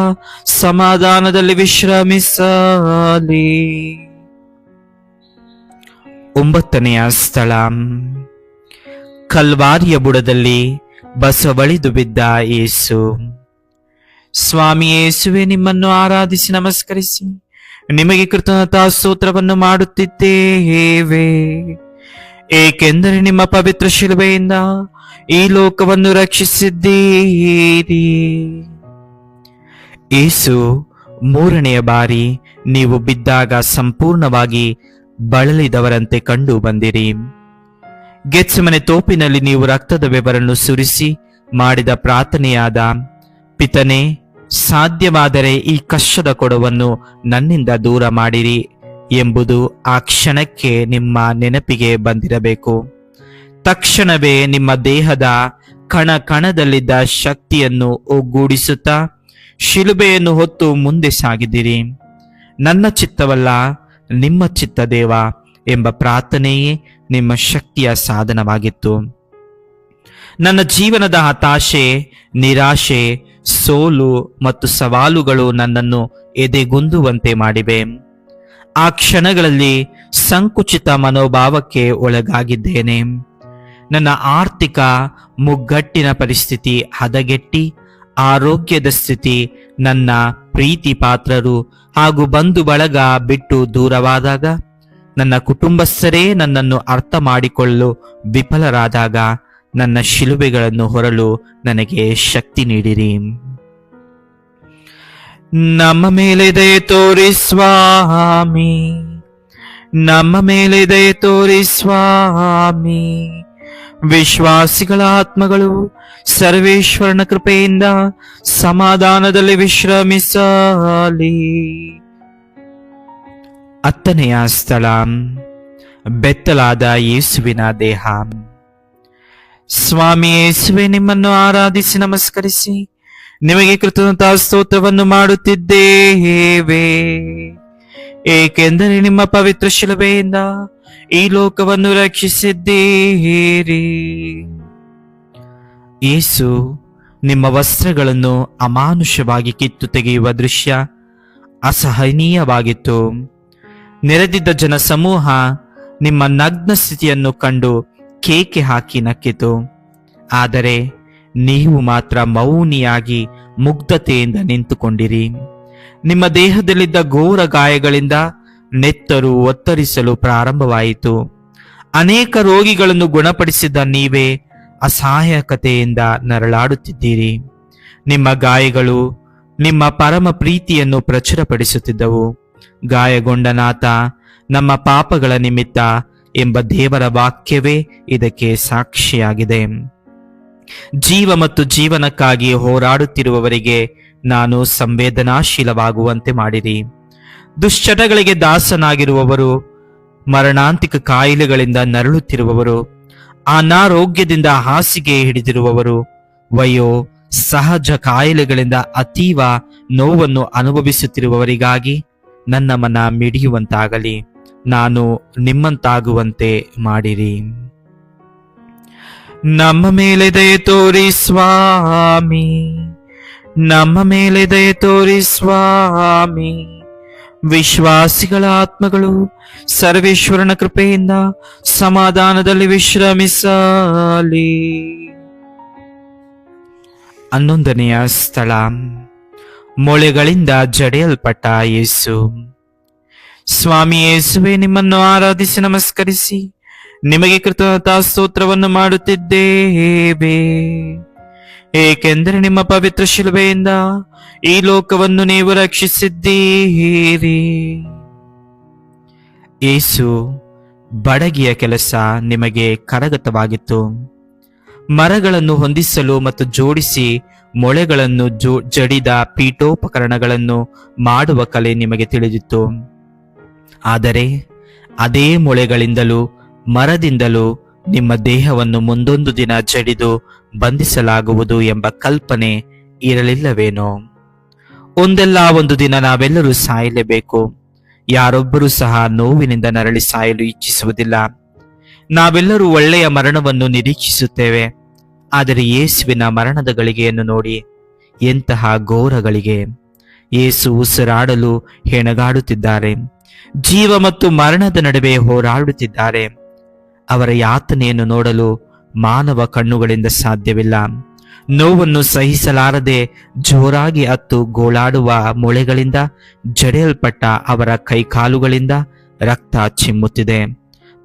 [SPEAKER 1] ಸಮಾಧಾನದಲ್ಲಿ ವಿಶ್ರಮಿಸಲಿ. 9ನೆಯ ಸ್ಥಳ, ಕಲ್ವಾರಿಯ ಬುಡದಲ್ಲಿ ಬಸವಳಿದು ಬಿದ್ದ ಯೇಸು. ಸ್ವಾಮಿ ಯೇಸುವೆ, ನಿಮ್ಮನ್ನು ಆರಾಧಿಸಿ ನಮಸ್ಕರಿಸಿ ನಿಮಗೆ ಕೃತಜ್ಞತಾ ಸ್ತೋತ್ರವನ್ನು ಮಾಡುತ್ತಿದ್ದೇವೆ, ಏಕೆಂದರೆ ನಿಮ್ಮ ಪವಿತ್ರ ಶಿಲುಬೆಯಿಂದ ಈ ಲೋಕವನ್ನು ರಕ್ಷಿಸಿದ್ದೀರಿ. ಯೇಸು, 3ನೆಯ ಬಾರಿ ನೀವು ಬಿದ್ದಾಗ ಸಂಪೂರ್ಣವಾಗಿ ಬಳಲಿದವರಂತೆ ಕಂಡು ಬಂದಿರಿ. ಗೆತ್ಸೆಮನೆ ತೋಪಿನಲ್ಲಿ ನೀವು ರಕ್ತದ ಬೆವರನ್ನು ಸುರಿಸಿ ಮಾಡಿದ ಪ್ರಾರ್ಥನೆಯಾದ, ಪಿತನೇ, ಸಾಧ್ಯವಾದರೆ ಈ ಕಷ್ಟದ ಕೊಡವನ್ನು ನನ್ನಿಂದ ದೂರ ಮಾಡಿರಿ ಎಂಬುದು ಆ ಕ್ಷಣಕ್ಕೆ ನಿಮ್ಮ ನೆನಪಿಗೆ ಬಂದಿರಬೇಕು. ತಕ್ಷಣವೇ ನಿಮ್ಮ ದೇಹದ ಕಣ ಕಣದಲ್ಲಿದ್ದ ಶಕ್ತಿಯನ್ನು ಒಗ್ಗೂಡಿಸುತ್ತಾ ಶಿಲುಬೆಯನ್ನು ಹೊತ್ತು ಮುಂದೆ ಸಾಗಿದಿರಿ. ನನ್ನ ಚಿತ್ತವಲ್ಲ, ನಿಮ್ಮ ಚಿತ್ತ ದೇವ ಎಂಬ ಪ್ರಾರ್ಥನೆಯೇ ನಿಮ್ಮ ಶಕ್ತಿಯ ಸಾಧನವಾಗಿತ್ತು. ನನ್ನ ಜೀವನದ ಹತಾಶೆ, ನಿರಾಶೆ, ಸೋಲು ಮತ್ತು ಸವಾಲುಗಳು ನನ್ನನ್ನು ಎದೆಗುಂದುವಂತೆ ಮಾಡಿವೆ. ಆ ಕ್ಷಣಗಳಲ್ಲಿ ಸಂಕುಚಿತ ಮನೋಭಾವಕ್ಕೆ ಒಳಗಾಗಿದ್ದೇನೆ. ನನ್ನ ಆರ್ಥಿಕ ಮುಗ್ಗಟ್ಟಿನ ಪರಿಸ್ಥಿತಿ ಹದಗೆಟ್ಟಿ, ಆರೋಗ್ಯದ ಸ್ಥಿತಿ, ನನ್ನ ಪ್ರೀತಿ ಪಾತ್ರರು ಹಾಗೂ ಬಂಧು ಬಳಗ ಬಿಟ್ಟು ದೂರವಾದಾಗ, ನನ್ನ ಕುಟುಂಬಸ್ಥರೇ ನನ್ನನ್ನು ಅರ್ಥ ಮಾಡಿಕೊಳ್ಳಲು ವಿಫಲರಾದಾಗ, ನನ್ನ ಶಿಲುಬೆಗಳನ್ನು ಹೊರಲು ನನಗೆ ಶಕ್ತಿ ನೀಡಿರಿ. ನಮ್ಮ ಮೇಲೆ ದಯೆ ತೋರಿ ಸ್ವಾಮಿ, ನಮ್ಮ ಮೇಲೆ ದಯೆ ತೋರಿ ಸ್ವಾಮಿ. ವಿಶ್ವಾಸಿಗಳ ಆತ್ಮಗಳು ಸರ್ವೇಶ್ವರನ ಕೃಪೆಯಿಂದ ಸಮಾಧಾನದಲ್ಲಿ ವಿಶ್ರಮಿಸಲಿ. 10ನೆಯ ಸ್ಥಳ, ಬೆತ್ತಲಾದ ಯೇಸುವಿನ ದೇಹ. ಸ್ವಾಮಿ ಯೇಸುವೆ, ನಿಮ್ಮನ್ನು ಆರಾಧಿಸಿ ನಮಸ್ಕರಿಸಿ ನಿಮಗೆ ಕೃತಜ್ಞತಾ ಸ್ತೋತ್ರವನ್ನು ಮಾಡುತ್ತಿದ್ದೇವೆ, ಏಕೆಂದರೆ ನಿಮ್ಮ ಪವಿತ್ರ ಶಿಲುಬೆಯಿಂದ ಈ ಲೋಕವನ್ನು ರಕ್ಷಿಸಿದ್ದೀರಿ. ಯೇಸು ನಿಮ್ಮ ವಸ್ತ್ರಗಳನ್ನು ಅಮಾನುಷವಾಗಿ ಕಿತ್ತು ತೆಗೆಯುವ ದೃಶ್ಯ ಅಸಹನೀಯವಾಗಿತ್ತು. ನೆರೆದಿದ್ದ ಜನ ಸಮೂಹ ನಿಮ್ಮ ನಗ್ನ ಸ್ಥಿತಿಯನ್ನು ಕಂಡು ಕೇಕೆ ಹಾಕಿ ನಕ್ಕಿತು. ಆದರೆ ನೀವು ಮಾತ್ರ ಮೌನಿಯಾಗಿ ಮುಗ್ಧತೆಯಿಂದ ನಿಂತುಕೊಂಡಿರಿ. ನಿಮ್ಮ ದೇಹದಲ್ಲಿದ್ದ ಘೋರ ಗಾಯಗಳಿಂದ ನೆತ್ತರು ಒತ್ತರಿಸಲು ಪ್ರಾರಂಭವಾಯಿತು. ಅನೇಕ ರೋಗಿಗಳನ್ನು ಗುಣಪಡಿಸಿದ ನೀವೇ ಅಸಹಾಯಕತೆಯಿಂದ ನರಳಾಡುತ್ತಿದ್ದೀರಿ. ನಿಮ್ಮ ಗಾಯಗಳು ನಿಮ್ಮ ಪರಮ ಪ್ರೀತಿಯನ್ನು ಪ್ರಚುರಪಡಿಸುತ್ತಿದ್ದವು. ಗಾಯಗೊಂಡ ನಾಥ ನಮ್ಮ ಪಾಪಗಳ ನಿಮಿತ್ತ ಎಂಬ ದೇವರ ವಾಕ್ಯವೇ ಇದಕ್ಕೆ ಸಾಕ್ಷಿಯಾಗಿದೆ. ಜೀವ ಮತ್ತು ಜೀವನಕ್ಕಾಗಿ ಹೋರಾಡುತ್ತಿರುವವರಿಗೆ ನಾನು ಸಂವೇದನಾಶೀಲವಾಗುವಂತೆ ಮಾಡಿರಿ. ದುಶ್ಚಟಗಳಿಗೆ ದಾಸನಾಗಿರುವವರು, ಮರಣಾಂತಿಕ ಕಾಯಿಲೆಗಳಿಂದ ನರಳುತ್ತಿರುವವರು, ಅನಾರೋಗ್ಯದಿಂದ ಹಾಸಿಗೆ ಹಿಡಿದಿರುವವರು, ವಯೋ ಸಹಜ ಕಾಯಿಲೆಗಳಿಂದ ಅತೀವ ನೋವನ್ನು ಅನುಭವಿಸುತ್ತಿರುವವರಿಗಾಗಿ ನನ್ನ ಮನ ಮಿಡಿಯುವಂತಾಗಲಿ, ನಾನು ನಿಮ್ಮಂತಾಗುವಂತೆ ಮಾಡಿರಿ. ನಮ್ಮ ಮೇಲೆ ದಯೆ ತೋರಿ ಸ್ವಾಮಿ. ನಮ್ಮ ಮೇಲೆ ದಯೆ ತೋರಿ ಸ್ವಾಮಿ. ವಿಶ್ವಾಸಿಗಳ ಆತ್ಮಗಳು ಸರ್ವೇಶ್ವರನ ಕೃಪೆಯಿಂದ ಸಮಾಧಾನದಲ್ಲಿ ವಿಶ್ರಮಿಸಲಿ. 11ನೆಯ ಸ್ಥಳ, ಮೊಳೆಗಳಿಂದ ಜಡೆಯಲ್ಪಟ್ಟ ಯೇಸು. ಸ್ವಾಮಿ ಯೇಸುವೆ, ನಿಮ್ಮನ್ನು ಆರಾಧಿಸಿ ನಮಸ್ಕರಿಸಿ ನಿಮಗೆ ಕೃತಜ್ಞತಾ ಸ್ತೋತ್ರವನ್ನು ಮಾಡುತ್ತಿದ್ದೇವೆ, ಏಕೆಂದರೆ ನಿಮ್ಮ ಪವಿತ್ರ ಶಿಲುಬೆಯಿಂದ ಈ ಲೋಕವನ್ನು ನೀವು ರಕ್ಷಿಸಿದ್ದೀರಿ. ಯೇಸು ಬಡಗಿಯ ಕೆಲಸ ನಿಮಗೆ ಕರಗತವಾಗಿತ್ತು. ಮರಗಳನ್ನು ಹೊಂದಿಸಲು ಮತ್ತು ಜೋಡಿಸಿ ಮೊಳೆಗಳನ್ನು ಜಡಿದ ಪೀಠೋಪಕರಣಗಳನ್ನು ಮಾಡುವ ಕಲೆ ನಿಮಗೆ ತಿಳಿದಿತ್ತು. ಆದರೆ ಅದೇ ಮೊಳೆಗಳಿಂದಲೂ ಮರದಿಂದಲೂ ನಿಮ್ಮ ದೇಹವನ್ನು ಮುಂದೊಂದು ದಿನ ಜಡಿದು ಬಂಧಿಸಲಾಗುವುದು ಎಂಬ ಕಲ್ಪನೆ ಇರಲಿಲ್ಲವೇನೋ? ಒಂದಲ್ಲ ಒಂದು ದಿನ ನಾವೆಲ್ಲರೂ ಸಾಯಲೇಬೇಕು. ಯಾರೊಬ್ಬರೂ ಸಹ ನೋವಿನಿಂದ ನರಳಿ ಸಾಯಲು ಇಚ್ಛಿಸುವುದಿಲ್ಲ. ನಾವೆಲ್ಲರೂ ಒಳ್ಳೆಯ ಮರಣವನ್ನು ನಿರೀಕ್ಷಿಸುತ್ತೇವೆ. ಆದರೆ ಯೇಸುವಿನ ಮರಣದ ಗಳಿಗೆಯನ್ನು ನೋಡಿ, ಎಂತಹ ಘೋರಗಳಿಗೆ! ಯೇಸು ಉಸಿರಾಡಲು ಹೆಣಗಾಡುತ್ತಿದ್ದಾರೆ. ಜೀವ ಮತ್ತು ಮರಣದ ನಡುವೆ ಹೋರಾಡುತ್ತಿದ್ದಾರೆ. ಅವರ ಯಾತನೆಯನ್ನು ನೋಡಲು ಮಾನವ ಕಣ್ಣುಗಳಿಂದ ಸಾಧ್ಯವಿಲ್ಲ. ನೋವನ್ನು ಸಹಿಸಲಾರದೆ ಜೋರಾಗಿ ಅತ್ತು ಗೋಳಾಡುವ ಮೊಳೆಗಳಿಂದ ಜಡೆಯಲ್ಪಟ್ಟ ಅವರ ಕೈಕಾಲುಗಳಿಂದ ರಕ್ತ ಚಿಮ್ಮುತ್ತಿದೆ.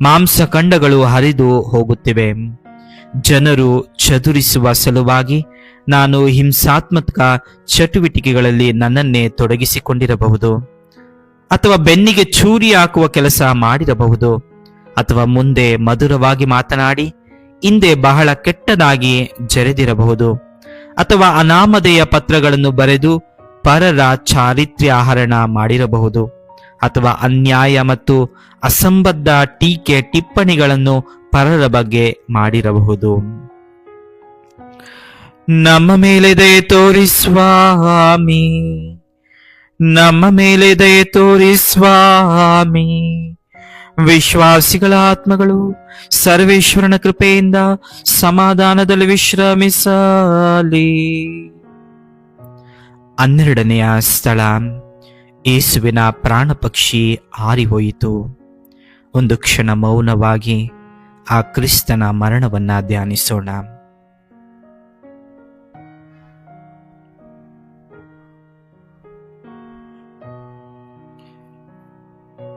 [SPEAKER 1] ಮಾಂಸಖಂಡಗಳು ಹರಿದು ಹೋಗುತ್ತಿವೆ. ಜನರು ಚದುರಿಸುವ ಸಲುವಾಗಿ ನಾನು ಹಿಂಸಾತ್ಮಕ ಚಟುವಟಿಕೆಗಳಲ್ಲಿ ನನ್ನನ್ನೇ ತೊಡಗಿಸಿಕೊಂಡಿರಬಹುದು, ಅಥವಾ ಬೆನ್ನಿಗೆ ಚೂರಿ ಹಾಕುವ ಕೆಲಸ ಮಾಡಿರಬಹುದು, ಅಥವಾ ಮುಂದೆ ಮಧುರವಾಗಿ ಮಾತನಾಡಿ ಹಿಂದೆ ಬಹಳ ಕೆಟ್ಟದಾಗಿ ಜರೆದಿರಬಹುದು, ಅಥವಾ ಅನಾಮಧೇಯ ಪತ್ರಗಳನ್ನು ಬರೆದು ಪರರ ಚಾರಿತ್ರ್ಯಹರಣ ಮಾಡಿರಬಹುದು, ಅಥವಾ ಅನ್ಯಾಯ ಮತ್ತು ಅಸಂಬದ್ಧ ಟೀಕೆ ಟಿಪ್ಪಣಿಗಳನ್ನು ಪರರ ಬಗ್ಗೆ ಮಾಡಿರಬಹುದು. ನಮ್ಮ ಮೇಲೆ ದಯೆ ತೋರಿ ಸ್ವಾಮಿ. ನಮ್ಮ ಮೇಲೆ ದಯೆ ತೋರಿ ಸ್ವಾಮಿ. ವಿಶ್ವಾಸಿಗಳ ಆತ್ಮಗಳು ಸರ್ವೇಶ್ವರನ ಕೃಪೆಯಿಂದ ಸಮಾಧಾನದಲ್ಲಿ ವಿಶ್ರಮಿಸಲಿ. 12ನೆಯ ಸ್ಥಳ, ಯೇಸುವಿನ ಪ್ರಾಣ ಪಕ್ಷಿ ಹಾರಿಹೋಯಿತು. ಒಂದು ಕ್ಷಣ ಮೌನವಾಗಿ ಆ ಕ್ರಿಸ್ತನ ಮರಣವನ್ನ ಧ್ಯಾನಿಸೋಣ.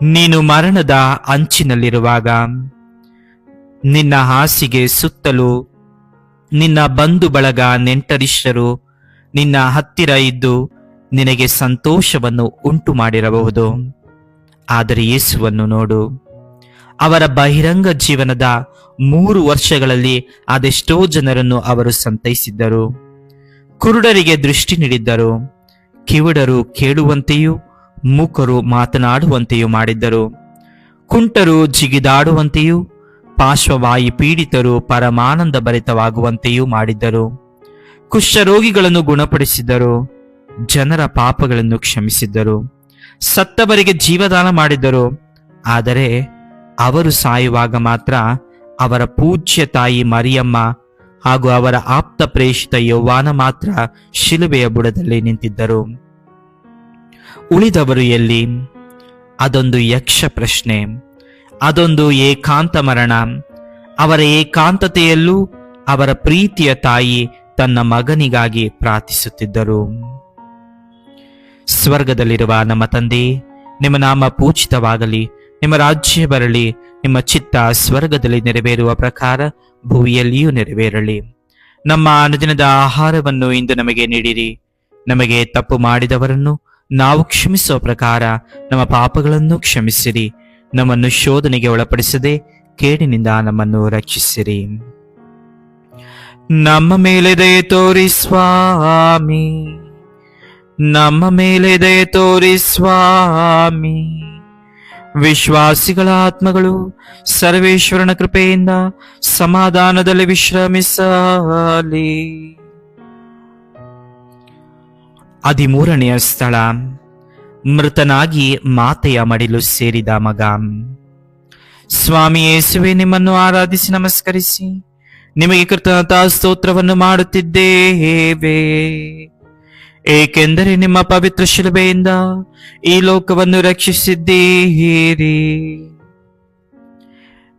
[SPEAKER 1] ನೀನು ಮರಣದ ಅಂಚಿನಲ್ಲಿರುವಾಗ ನಿನ್ನ ಹಾಸಿಗೆ ಸುತ್ತಲೂ ನಿನ್ನ ಬಂಧು ಬಳಗ ನೆಂಟರಿಷ್ಟರು ನಿನ್ನ ಹತ್ತಿರ ಇದ್ದು ನಿನಗೆ ಸಂತೋಷವನ್ನು ಉಂಟು ಮಾಡಿರಬಹುದು. ಆದರೆ ಯೇಸುವನ್ನು ನೋಡು. ಅವರ ಬಹಿರಂಗ ಜೀವನದ 3 ವರ್ಷಗಳಲ್ಲಿ ಅದೆಷ್ಟೋ ಜನರನ್ನು ಅವರು ಸಂತೈಸಿದ್ದರು. ಕುರುಡರಿಗೆ ದೃಷ್ಟಿ ನೀಡಿದ್ದರು, ಕಿವುಡರು ಕೇಳುವಂತೆಯೂ ಮೂಕರು ಮಾತನಾಡುವಂತೆಯೂ ಮಾಡಿದ್ದರು, ಕುಂಟರು ಜಿಗಿದಾಡುವಂತೆಯೂ ಪಾರ್ಶ್ವವಾಯು ಪೀಡಿತರು ಪರಮಾನಂದ ಭರಿತವಾಗುವಂತೆಯೂ ಮಾಡಿದ್ದರು. ಕುಷ್ಠರೋಗಿಗಳನ್ನು ಗುಣಪಡಿಸಿದ್ದರು, ಜನರ ಪಾಪಗಳನ್ನು ಕ್ಷಮಿಸಿದ್ದರು, ಸತ್ತವರಿಗೆ ಜೀವದಾನ ಮಾಡಿದ್ದರು. ಆದರೆ ಅವರು ಸಾಯುವಾಗ ಮಾತ್ರ ಅವರ ಪೂಜ್ಯ ತಾಯಿ ಮರಿಯಮ್ಮ ಹಾಗೂ ಅವರ ಆಪ್ತ ಪ್ರೇಷಿತ ಯೌವಾನ ಮಾತ್ರ ಶಿಲುಬೆಯ ಬುಡದಲ್ಲಿ ನಿಂತಿದ್ದರು. ಉಳಿದವರು ಎಲ್ಲಿ? ಅದೊಂದು ಯಕ್ಷ ಪ್ರಶ್ನೆ, ಅದೊಂದು ಏಕಾಂತ ಮರಣ. ಅವರ ಏಕಾಂತತೆಯಲ್ಲೂ ಅವರ ಪ್ರೀತಿಯ ತಾಯಿ ತನ್ನ ಮಗನಿಗಾಗಿ ಪ್ರಾರ್ಥಿಸುತ್ತಿದ್ದರು. ಸ್ವರ್ಗದಲ್ಲಿರುವ ನಮ್ಮ ತಂದೆ, ನಿಮ್ಮ ನಾಮ ಪೂಜಿತವಾಗಲಿ, ನಿಮ್ಮ ರಾಜ್ಯ ಬರಲಿ, ನಿಮ್ಮ ಚಿತ್ತ ಸ್ವರ್ಗದಲ್ಲಿ ನೆರವೇರುವ ಪ್ರಕಾರ ಭೂಮಿಯಲ್ಲಿಯೂ ನೆರವೇರಲಿ. ನಮ್ಮ ಅನುದಿನದ ಆಹಾರವನ್ನು ಇಂದು ನಮಗೆ ನೀಡಿರಿ. ನಮಗೆ ತಪ್ಪು ಮಾಡಿದವರನ್ನು ನಾವು ಕ್ಷಮಿಸುವ ಪ್ರಕಾರ ನಮ್ಮ ಪಾಪಗಳನ್ನು ಕ್ಷಮಿಸಿರಿ. ನಮ್ಮನ್ನು ಶೋಧನೆಗೆ ಒಳಪಡಿಸದೆ ಕೇಡಿನಿಂದ ನಮ್ಮನ್ನು ರಕ್ಷಿಸಿರಿ. ನಮ್ಮ ಮೇಲೆ ದಯೆ ತೋರಿ ಸ್ವಾಮಿ, ನಮ್ಮ ಮೇಲೆ ದಯೆ ತೋರಿ ಸ್ವಾಮಿ. ವಿಶ್ವಾಸಿಗಳ ಆತ್ಮಗಳು ಸರ್ವೇಶ್ವರನ ಕೃಪೆಯಿಂದ ಸಮಾಧಾನದಲ್ಲಿ ವಿಶ್ರಮಿಸಲಿ. 13ನೆಯ ಸ್ಥಳ, ಮೃತನಾಗಿ ಮಾತೆಯ ಮಡಿಲು ಸೇರಿದ ಮಗ. ಸ್ವಾಮಿ ಯೇಸುವೆ, ನಿಮ್ಮನ್ನು ಆರಾಧಿಸಿ ನಮಸ್ಕರಿಸಿ ನಿಮಗೆ ಕೃತಜ್ಞತಾ ಸ್ತೋತ್ರವನ್ನು ಮಾಡುತ್ತಿದ್ದೇವೆ, ಏಕೆಂದರೆ ನಿಮ್ಮ ಪವಿತ್ರ ಶಿಲುಬೆಯಿಂದ ಈ ಲೋಕವನ್ನು ರಕ್ಷಿಸಿದ್ದೀರಿ.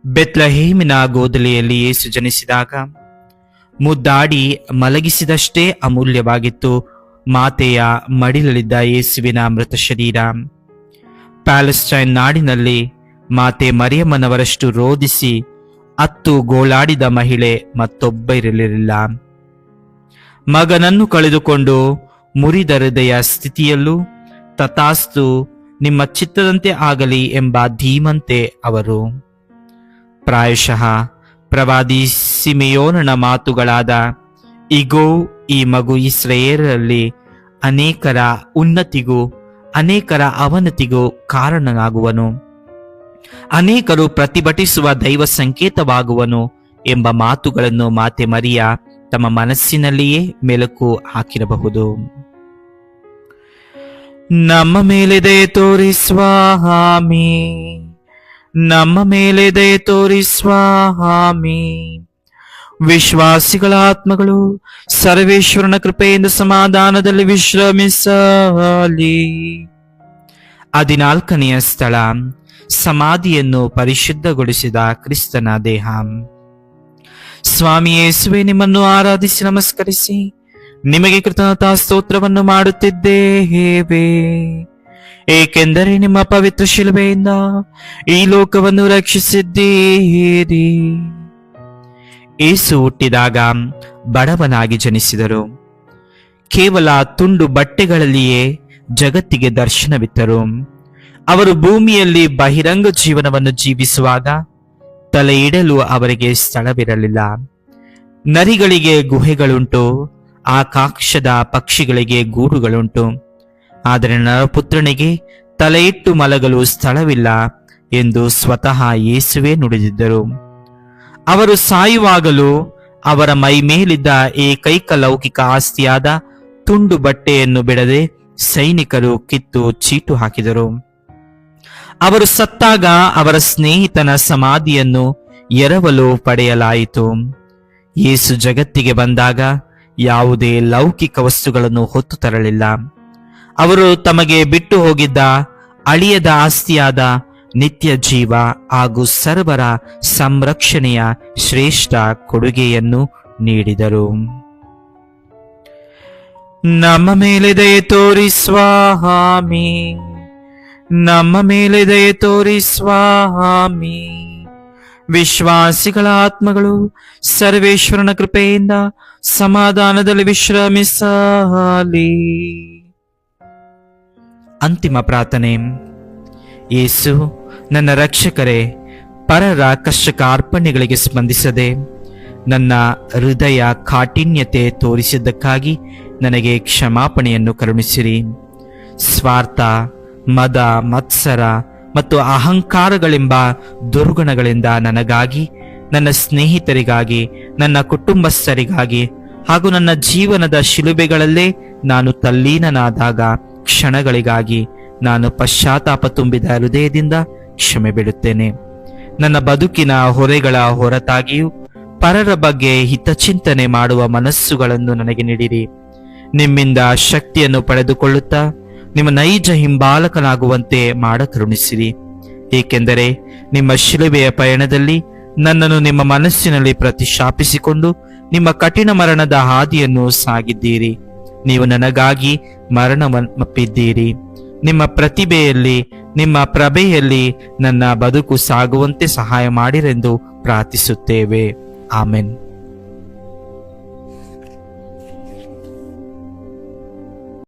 [SPEAKER 1] ಬೆತ್ಲಹೇಮಿನ ಗೋದಲಿಯಲ್ಲಿ ಯೇಸು ಜನಿಸಿದಾಗ ಮುದ್ದಾಡಿ ಮಲಗಿಸಿದಷ್ಟೇ ಅಮೂಲ್ಯವಾಗಿತ್ತು ಮಾತೆಯ ಮಡಿಲಲ್ಲಿದ್ದ ಯೇಸುವಿನ ಮೃತ ಶರೀರ. ಪ್ಯಾಲೆಸ್ಟೈನ್ ನಾಡಿನಲ್ಲಿ ಮಾತೆ ಮರಿಯಮ್ಮನವರಷ್ಟು ರೋದಿಸಿ ಅತ್ತು ಗೋಳಾಡಿದ ಮಹಿಳೆ ಮತ್ತೊಬ್ಬ ಇರಲಿಲ್ಲ. ಮಗನನ್ನು ಕಳೆದುಕೊಂಡು ಮುರಿದ ಹೃದಯ ಸ್ಥಿತಿಯಲ್ಲೂ ತಥಾಸ್ತು, ನಿಮ್ಮ ಚಿತ್ತದಂತೆ ಆಗಲಿ ಎಂಬ ಧೀಮಂತೆ ಅವರು. ಪ್ರಾಯಶಃ ಪ್ರವಾದಿ ಸಿಮೆಯೋನನ ಮಾತುಗಳಾದ, ಇಗೋ ಈ ಮಗು ಇಸ್ರಾಯೇಲರಲ್ಲಿ ಅನೇಕರ ಉನ್ನತಿಗೂ ಅನೇಕರ ಅವನತಿಗೂ ಕಾರಣನಾಗುವನು, ಅನೇಕರು ಪ್ರತಿಭಟಿಸುವ ದೈವ ಸಂಕೇತವಾಗುವನು ಎಂಬ ಮಾತುಗಳನ್ನು ಮಾತೆ ಮರಿಯ ತಮ್ಮ ಮನಸ್ಸಿನಲ್ಲಿಯೇ ಮೆಲುಕು ಹಾಕಿರಬಹುದು. ನಮ್ಮ ಮೇಲೆ ದಯೆ ತೋರಿ ಸ್ವಾಮಿ, ನಮ್ಮ ಮೇಲೆ ದಯೆ ತೋರಿ ಸ್ವಾಮಿ. ವಿಶ್ವಾಸಿಗಳ ಆತ್ಮಗಳು ಸರ್ವೇಶ್ವರನ ಕೃಪೆಯಿಂದ ಸಮಾಧಾನದಲ್ಲಿ ವಿಶ್ರಮಿಸಲಿ. 14ನೆಯ ಸ್ಥಳ, ಸಮಾಧಿಯನ್ನು ಪರಿಶುದ್ಧಗೊಳಿಸಿದ ಕ್ರಿಸ್ತನ ದೇಹ. ಸ್ವಾಮಿ ಯೇಸುವೆ, ನಿಮ್ಮನ್ನು ಆರಾಧಿಸಿ ನಮಸ್ಕರಿಸಿ ನಿಮಗೆ ಕೃತಜ್ಞತಾ ಸ್ತೋತ್ರವನ್ನು ಮಾಡುತ್ತಿದ್ದೇವೆ, ಏಕೆಂದರೆ ನಿಮ್ಮ ಪವಿತ್ರ ಶಿಲುಬೆಯಿಂದ ಈ ಲೋಕವನ್ನು ರಕ್ಷಿಸಿದ್ದೀರಿ. ಯೇಸು ಹುಟ್ಟಿದಾಗ ಬಡವನಾಗಿ ಜನಿಸಿದರು. ಕೇವಲ ತುಂಡು ಬಟ್ಟೆಗಳಲ್ಲಿಯೇ ಜಗತ್ತಿಗೆ ದರ್ಶನವಿತ್ತರು. ಅವರು ಭೂಮಿಯಲ್ಲಿ ಬಹಿರಂಗ ಜೀವನವನ್ನು ಜೀವಿಸುವಾಗ ತಲೆ ಇಡಲು ಅವರಿಗೆ ಸ್ಥಳವಿರಲಿಲ್ಲ. ನರಿಗಳಿಗೆ ಗುಹೆಗಳುಂಟು, ಆಕಾಶದ ಪಕ್ಷಿಗಳಿಗೆ ಗೂಡುಗಳುಂಟು, ಆದರೆ ನರಪುತ್ರನಿಗೆ ತಲೆ ಇಟ್ಟು ಮಲಗಲು ಸ್ಥಳವಿಲ್ಲ ಎಂದು ಸ್ವತಃ ಯೇಸುವೇ ನುಡಿದಿದ್ದರು. ಅವರು ಸಾಯುವಾಗಲೂ ಅವರ ಮೈ ಮೇಲಿದ್ದ ಏಕೈಕ ಲೌಕಿಕ ಆಸ್ತಿಯಾದ ತುಂಡು ಬಟ್ಟೆಯನ್ನು ಬಿಡದೆ ಸೈನಿಕರು ಕಿತ್ತು ಚೀಟು ಹಾಕಿದರು. ಅವರು ಸತ್ತಾಗ ಅವರ ಸ್ನೇಹಿತನ ಸಮಾಧಿಯನ್ನು ಎರವಲು ಪಡೆಯಲಾಯಿತು. ಯೇಸು ಜಗತ್ತಿಗೆ ಬಂದಾಗ ಯಾವುದೇ ಲೌಕಿಕ ವಸ್ತುಗಳನ್ನು ಹೊತ್ತು ತರಲಿಲ್ಲ. ಅವರು ತಮಗೆ ಬಿಟ್ಟು ಹೋಗಿದ್ದ ಅಳಿಯದ ಆಸ್ತಿಯಾದ ನಿತ್ಯ ಜೀವ ಹಾಗೂ ಸರ್ವರ ಸಂರಕ್ಷಣೆಯ ಶ್ರೇಷ್ಠ ಕೊಡುಗೆಯನ್ನು ನೀಡಿದರು. ನಮ್ಮ ಮೇಲೆ ದಯೆ ತೋರಿ ಸ್ವಾಮಿ, ನಮ್ಮ ಮೇಲೆ ದಯೆ ತೋರಿ ಸ್ವಾಮಿ. ವಿಶ್ವಾಸಿಗಳ ಆತ್ಮಗಳು ಸರ್ವೇಶ್ವರನ ಕೃಪೆಯಿಂದ ಸಮಾಧಾನದಲ್ಲಿ ವಿಶ್ರಮಿಸಲಿ. ಅಂತಿಮ ಪ್ರಾರ್ಥನೆ. ಯೇಸು, ನನ್ನ ರಕ್ಷಕರೇ, ಪರರ ಕಷ್ಟ ಕಾರ್ಪಣ್ಯಗಳಿಗೆ ಸ್ಪಂದಿಸದೆ ನನ್ನ ಹೃದಯ ಕಾಠಿಣ್ಯತೆ ತೋರಿಸಿದ್ದಕ್ಕಾಗಿ ನನಗೆ ಕ್ಷಮಾಪಣೆಯನ್ನು ಕರುಣಿಸಿರಿ. ಸ್ವಾರ್ಥ, ಮದ, ಮತ್ಸರ ಮತ್ತು ಅಹಂಕಾರಗಳೆಂಬ ದುರ್ಗುಣಗಳಿಂದ ನನಗಾಗಿ, ನನ್ನ ಸ್ನೇಹಿತರಿಗಾಗಿ, ನನ್ನ ಕುಟುಂಬಸ್ಥರಿಗಾಗಿ ಹಾಗೂ ನನ್ನ ಜೀವನದ ಶಿಲುಬೆಗಳಲ್ಲೇ ನಾನು ತಲ್ಲೀನನಾದಾಗ ಕ್ಷಣಗಳಿಗಾಗಿ ನಾನು ಪಶ್ಚಾತ್ತಾಪ ತುಂಬಿದ ಹೃದಯದಿಂದ ಕ್ಷಮೆ ಬಿಡುತ್ತೇನೆ. ನನ್ನ ಬದುಕಿನ ಹೊರೆಗಳ ಹೊರತಾಗಿಯೂ ಪರರ ಬಗ್ಗೆ ಹಿತಚಿಂತನೆ ಮಾಡುವ ಮನಸ್ಸುಗಳನ್ನು ನನಗೆ ನೀಡಿರಿ. ನಿಮ್ಮಿಂದ ಶಕ್ತಿಯನ್ನು ಪಡೆದುಕೊಳ್ಳುತ್ತಾ ನಿಮ್ಮ ನೈಜ ಹಿಂಬಾಲಕನಾಗುವಂತೆ ಮಾಡ ಕರುಣಿಸಿರಿ. ಏಕೆಂದರೆ ನಿಮ್ಮ ಶಿಲುಬೆಯ ಪಯಣದಲ್ಲಿ ನನ್ನನ್ನು ನಿಮ್ಮ ಮನಸ್ಸಿನಲ್ಲಿ ಪ್ರತಿಶಾಪಿಸಿಕೊಂಡು ನಿಮ್ಮ ಕಠಿಣ ಮರಣದ ಹಾದಿಯನ್ನು ಸಾಗಿದ್ದೀರಿ. ನೀವು ನನಗಾಗಿ ಮರಣವನ್ನಪ್ಪಿದ್ದೀರಿ. ನಿಮ್ಮ ಪ್ರತಿಭೆಯಲ್ಲಿ, ನಿಮ್ಮ ಪ್ರಭೆಯಲ್ಲಿ ನನ್ನ ಬದುಕು ಸಾಗುವಂತೆ ಸಹಾಯ ಮಾಡಿರೆಂದು ಪ್ರಾರ್ಥಿಸುತ್ತೇವೆ. ಆಮೆನ್.